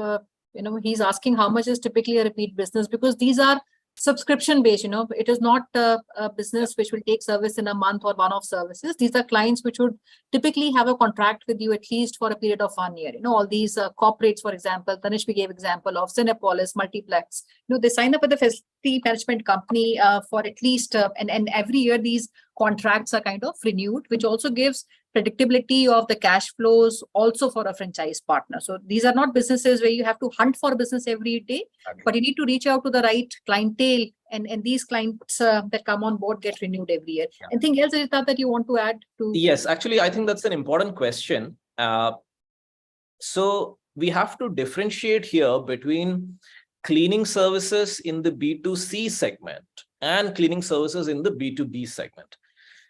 He's asking how much is typically a repeat business, because these are subscription based, it is not a business which will take service in a month or one-off services. These are clients which would typically have a contract with you at least for a period of 1 year. All these corporates, for example, Tanishq gave example of Cinepolis, Multiplex. They sign up with the facility management company for at least, and every year these contracts are kind of renewed, which also gives predictability of the cash flows also for a franchise partner. So these are not businesses where you have to hunt for business every day, but you need to reach out to the right clientele, and these clients that come on board get renewed every year. Anything else, Ajita, that you want to add to? Yes, actually, I think that's an important question. So we have to differentiate here between cleaning services in the B2C segment and cleaning services in the B2B segment.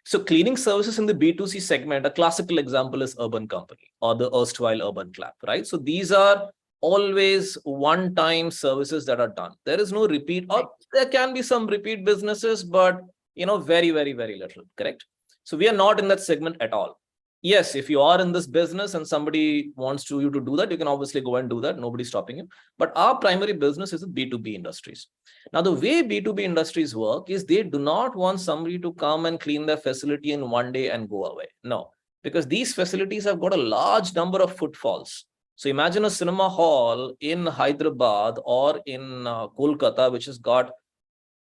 So cleaning services in the B2C segment, a classical example is Urban Company or the erstwhile Urban Clap, right? So these are always one-time services that are done. There is no repeat, or there can be some repeat businesses, but very, very, very little, correct? So we are not in that segment at all. Yes, if you are in this business and somebody wants you to do that, you can obviously go and do that. Nobody's stopping you. But our primary business is the B2B industries. Now, the way B2B industries work is they do not want somebody to come and clean their facility in 1 day and go away. No, because these facilities have got a large number of footfalls. So imagine a cinema hall in Hyderabad or in Kolkata, which has got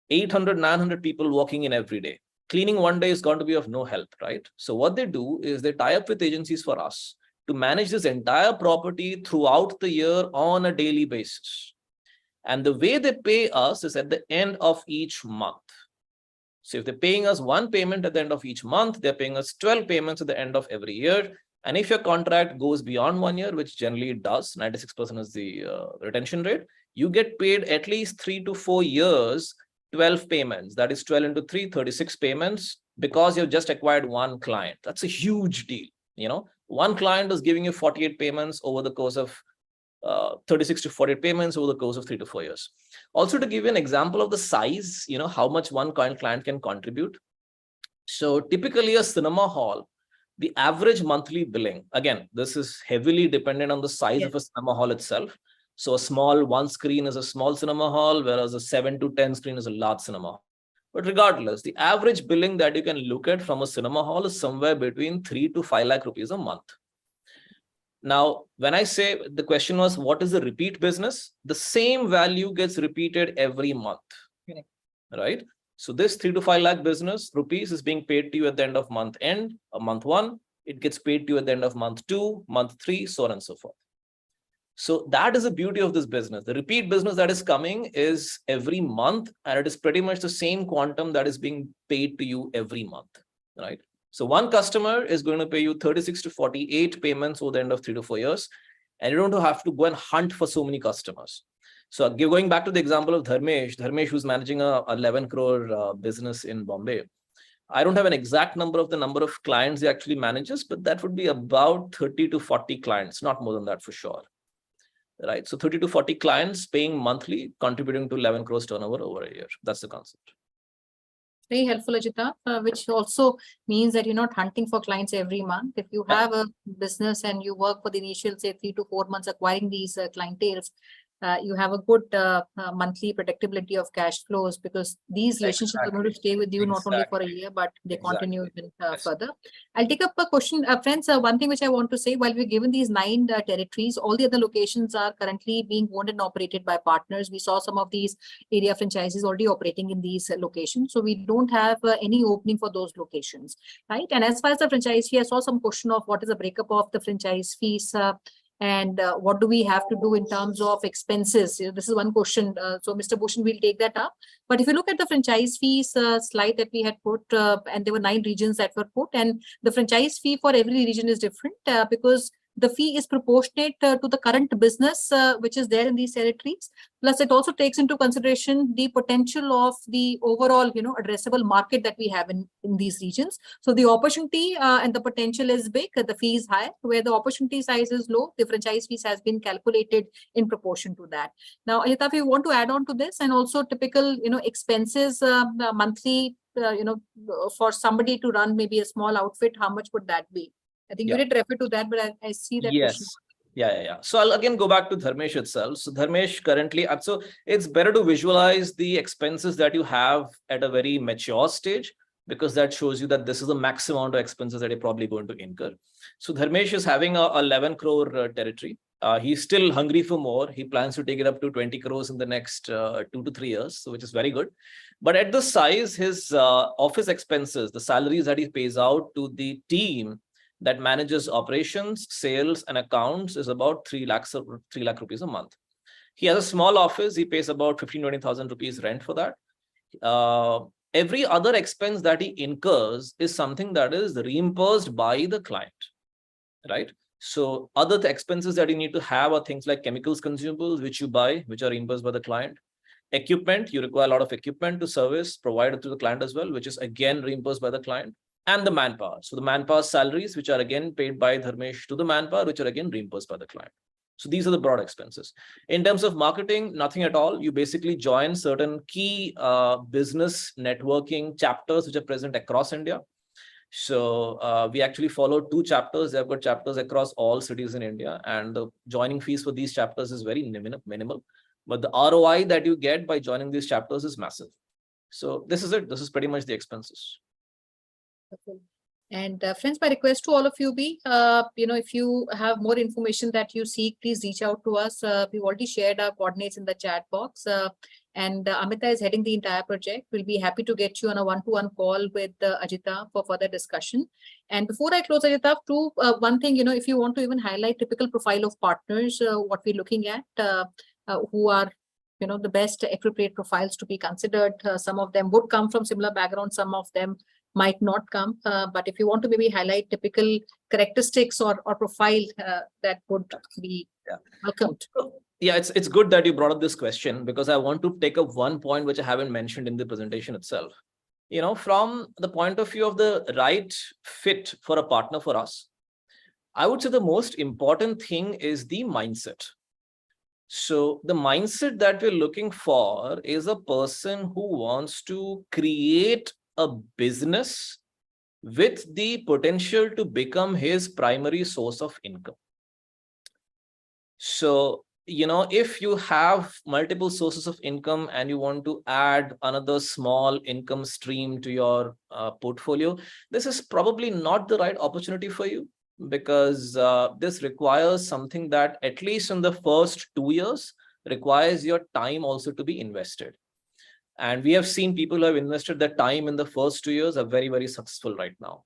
800, 900 people walking in every day. Cleaning 1 day is going to be of no help, right? So what they do is they tie up with agencies for us to manage this entire property throughout the year on a daily basis. And the way they pay us is at the end of each month. So if they're paying us one payment at the end of each month, they're paying us 12 payments at the end of every year. And if your contract goes beyond 1 year, which generally it does, 96% is the retention rate, you get paid at least 3 to 4 years, 12 payments. That is 12 into 3, 36 payments, because you've just acquired one client. That's a huge deal. One client is giving you 48 payments over the course of 36 to 48 payments over the course of 3 to 4 years. Also, to give you an example of the size, how much one client can contribute. So typically a cinema hall The average monthly billing, again, this is heavily dependent on the size of a cinema hall itself. So a small one screen is a small cinema hall, whereas a 7 to 10 screen is a large cinema hall. But regardless, the average billing that you can look at from a cinema hall is somewhere between 3 to 5 lakh rupees a month. Now, when I say the question was, what is the repeat business? The same value gets repeated every month, right? So this 3 to 5 lakh business rupees is being paid to you at the end of month end, month 1, it gets paid to you at the end of month 2, month 3, so on and so forth. So that is the beauty of this business. The repeat business that is coming is every month, and it is pretty much the same quantum that is being paid to you every month, right? So one customer is going to pay you 36 to 48 payments over the end of 3 to 4 years, and you don't have to go and hunt for so many customers. So going back to the example of Dharmesh, who's managing a 11 crore business in Bombay. I don't have an exact number of clients he actually manages, but that would be about 30 to 40 clients, not more than that for sure. Right. So 30 to 40 clients paying monthly, contributing to 11 crores turnover over a year. That's the concept. Very helpful, Ajita, which also means that you're not hunting for clients every month. If you have a business and you work for the initial, say, 3 to 4 months acquiring these clientele, you have a good monthly predictability of cash flows, because these relationships are going to stay with you not only for a year, but they continue even further. I'll take up a question, friends. One thing which I want to say, while we're given these 9 territories, all the other locations are currently being owned and operated by partners. We saw some of these area franchises already operating in these locations. So we don't have any opening for those locations, right? And as far as the franchise fee, I saw some question of what is the breakup of the franchise fees, and what do we have to do in terms of expenses? This is one question. So Mr. Bhushan will take that up. But if you look at the franchise fees slide that we had put, and there were 9 regions that were put, and the franchise fee for every region is different because the fee is proportionate to the current business which is there in these territories. Plus, it also takes into consideration the potential of the overall, addressable market that we have in these regions. So the opportunity and the potential is big, the fee is high. Where the opportunity size is low, the franchise fees has been calculated in proportion to that. Now, Ajita, if you want to add on to this, and also typical, expenses monthly, for somebody to run maybe a small outfit, how much would that be? I think you did refer to that, but I see that. Yes. Question. Yeah. So I'll again go back to Dharmesh itself. So Dharmesh currently, so it's better to visualize the expenses that you have at a very mature stage, because that shows you that this is the maximum amount of expenses that you're probably going to incur. So Dharmesh is having a 11 crore territory. He's still hungry for more. He plans to take it up to 20 crores in the next 2 to 3 years, so which is very good. But at this size, his office expenses, the salaries that he pays out to the team that manages operations, sales, and accounts is about 3 lakh rupees a month. He has a small office. He pays about 15,000 to 20,000 rupees rent for that. Every other expense that he incurs is something that is reimbursed by the client, right? So other expenses that you need to have are things like chemicals, consumables, which you buy, which are reimbursed by the client. Equipment, you require a lot of equipment to service provided to the client as well, which is again reimbursed by the client. And the manpower. So the manpower salaries, which are again paid by Dharmesh to the manpower, which are again reimbursed by the client. So these are the broad expenses. In terms of marketing, nothing at all. You basically join certain key business networking chapters which are present across India. So we actually follow 2 chapters. They've got chapters across all cities in India, and the joining fees for these chapters is very minimal. But the ROI that you get by joining these chapters is massive. So this is it. This is pretty much the expenses. And friends, my request to all of you be, if you have more information that you seek, please reach out to us. We've already shared our coordinates in the chat box. And Amita is heading the entire project. We'll be happy to get you on a one-to-one call with Ajita for further discussion. And before I close, Ajita, one thing, if you want to even highlight typical profile of partners, what we're looking at, who are the best appropriate profiles to be considered. Some of them would come from similar backgrounds, some of them might not come. But if you want to maybe highlight typical characteristics or profile that would be welcomed. Yeah, it's good that you brought up this question, because I want to take up one point which I haven't mentioned in the presentation itself. From the point of view of the right fit for a partner for us, I would say the most important thing is the mindset. So the mindset that we're looking for is a person who wants to create a business with the potential to become his primary source of income. So, if you have multiple sources of income and you want to add another small income stream to your portfolio, this is probably not the right opportunity for you, because this requires something that, at least in the first 2 years, requires your time also to be invested. And we have seen people who have invested their time in the first 2 years are very, very successful right now.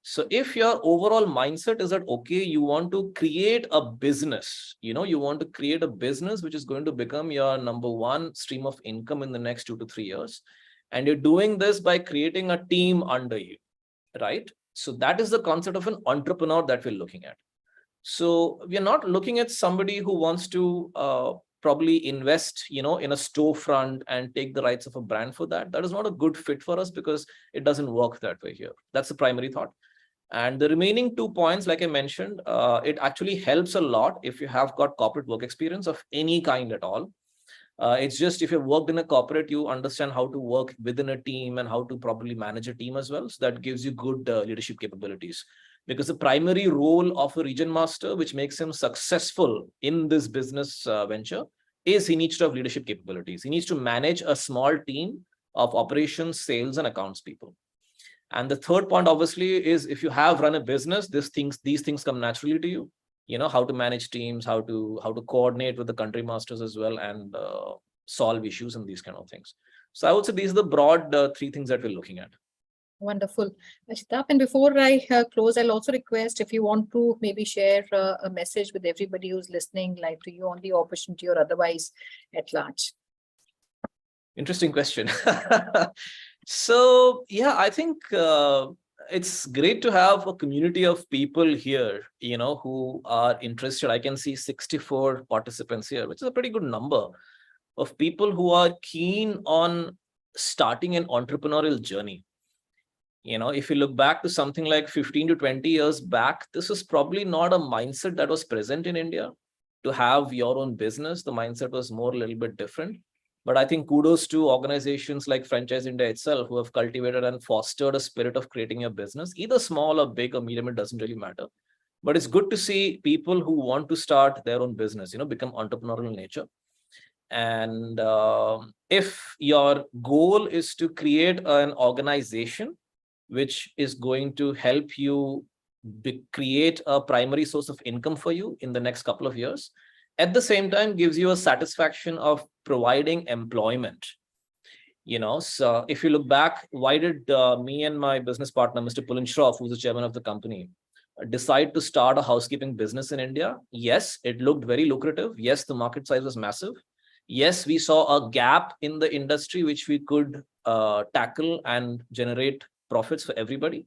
So if your overall mindset is that, okay, you want to create a business, you want to create a business which is going to become your number one stream of income in the next 2 to 3 years, and you're doing this by creating a team under you, right? So that is the concept of an entrepreneur that we're looking at. So we're not looking at somebody who wants to probably invest, in a storefront and take the rights of a brand for that. That is not a good fit for us, because it doesn't work that way here. That's the primary thought. And the remaining 2 points, like I mentioned, it actually helps a lot if you have got corporate work experience of any kind at all. It's just, if you've worked in a corporate, you understand how to work within a team and how to properly manage a team as well. So that gives you good leadership capabilities. Because the primary role of a region master, which makes him successful in this business venture, is he needs to have leadership capabilities. He needs to manage a small team of operations, sales, and accounts people. And the third point, obviously, is if you have run a business, these things come naturally to you. How to manage teams, how to coordinate with the country masters as well, and solve issues and these kind of things. So I would say these are the broad 3 things that we're looking at. Wonderful. Ashitap, and before I close, I'll also request if you want to maybe share a message with everybody who's listening, like to you on the opportunity or otherwise at large. Interesting question. So, yeah, I think it's great to have a community of people here, who are interested. I can see 64 participants here, which is a pretty good number of people who are keen on starting an entrepreneurial journey. If you look back to something like 15 to 20 years back, this was probably not a mindset that was present in India. To have your own business, the mindset was more a little bit different. But I think kudos to organizations like Franchise India itself, who have cultivated and fostered a spirit of creating a business, either small or big or medium, it doesn't really matter. But it's good to see people who want to start their own business, become entrepreneurial in nature. And if your goal is to create an organization which is going to help you create a primary source of income for you in the next couple of years, at the same time gives you a satisfaction of providing employment. So if you look back, why did me and my business partner, Mr. Pulin Shroff, who's the chairman of the company, decide to start a housekeeping business in India? Yes, it looked very lucrative. Yes, the market size was massive. Yes, we saw a gap in the industry which we could tackle and generate profits for everybody.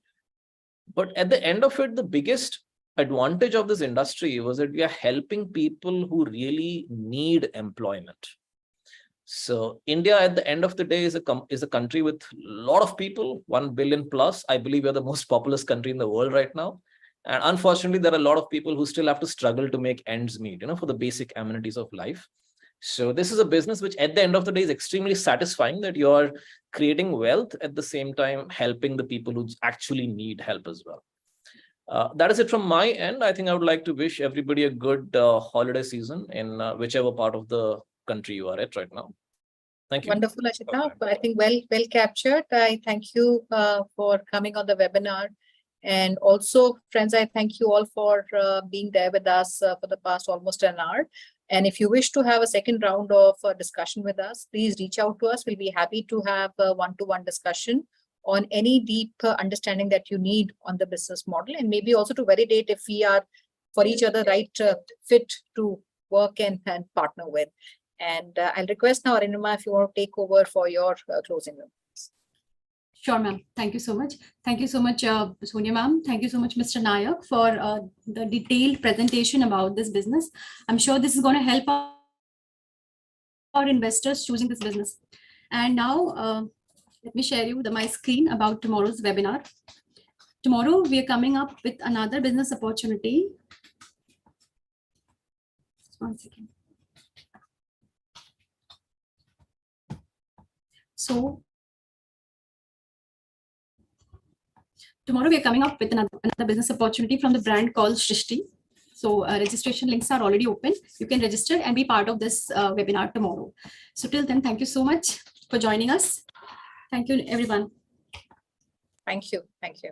But at the end of it, the biggest advantage of this industry was that we are helping people who really need employment. So India, at the end of the day, is a country with a lot of people, 1 billion plus. I believe we're the most populous country in the world right now. And unfortunately, there are a lot of people who still have to struggle to make ends meet, for the basic amenities of life. So this is a business which at the end of the day is extremely satisfying, that you're creating wealth at the same time helping the people who actually need help as well. That is it from my end. I think I would like to wish everybody a good holiday season in whichever part of the country you are at right now. Thank you. Wonderful, Ashitap. I think well captured. I thank you for coming on the webinar. And also, friends, I thank you all for being there with us for the past almost an hour. And if you wish to have a second round of discussion with us, please reach out to us. We'll be happy to have a one-to-one discussion on any deep understanding that you need on the business model, and maybe also to validate if we are for each other right fit to work and partner with. And I'll request now, Arindama, if you want to take over for your closing remarks. Sure, ma'am. Thank you so much. Thank you so much, Sonia, ma'am. Thank you so much, Mr. Nayak, for the detailed presentation about this business. I'm sure this is going to help our investors choosing this business. And now, let me share you my screen about tomorrow's webinar. Tomorrow, we are coming up with another business opportunity. Just 1 second. So, Tomorrow we are coming up with another business opportunity from the brand called Shrishti. So registration links are already open. You can register and be part of this webinar tomorrow. So till then, thank you so much for joining us. Thank you, everyone. Thank you. Thank you.